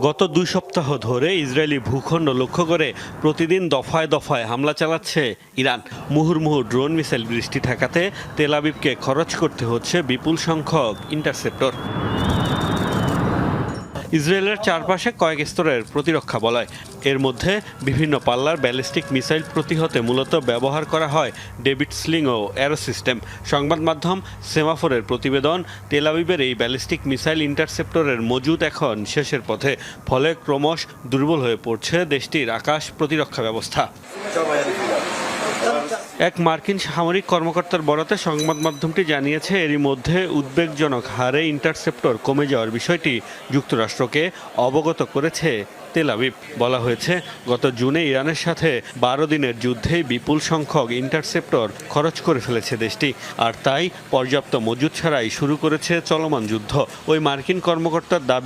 গত ২ সপ্তাহ ধরে ইসরায়েলি ভূখণ্ড লক্ষ্য করে প্রতিদিন দফায় দফায় হামলা চালাচ্ছে ইরান। মুহুর্মুহু ড্রোন মিসাইল বৃষ্টি ঠেকাতে তেল আবিবকে খরচ করতে হচ্ছে বিপুল সংখ্যক ইন্টারসেপ্টর। ইসরায়েলের চারপাশে কয়েক স্তরের প্রতিরক্ষা বলয়। এর মধ্যে বিভিন্ন পাল্লার ব্যালিস্টিক মিসাইল প্রতিহতে মূলত ব্যবহার করা হয় ডেভিড স্লিং ও অ্যারো সিস্টেম। সংবাদ মাধ্যম সেমাফোরের প্রতিবেদন, তেল আবিবের এই ব্যালিস্টিক মিসাইল ইন্টারসেপ্টরের মজুদ এখন শেষের পথে। ফলে ক্রমশ দুর্বল হয়ে পড়ছে দেশটির আকাশ প্রতিরক্ষা ব্যবস্থা। এক মার্কিন সামরিক কর্মকর্তার বরাতে সংবাদ মাধ্যমটি জানিয়েছে, এরই মধ্যে উদ্বেগজনক হারে ইন্টারসেপ্টর কমে যাওয়ার বিষয়টি যুক্তরাষ্ট্রকে অবগত করেছে তেল আবিব। বলা হয়েছে, গত জুনে ইরানের সাথে ১২ দিনের যুদ্ধে বিপুল সংখ্যক ইন্টারসেপ্টর খরচ করে ফেলেছে দেশটি, আর তাই পর্যাপ্ত মজুদ ছাড়াই শুরু করেছে চলমান যুদ্ধ। ওই মার্কিন কর্মকর্তার দাবি,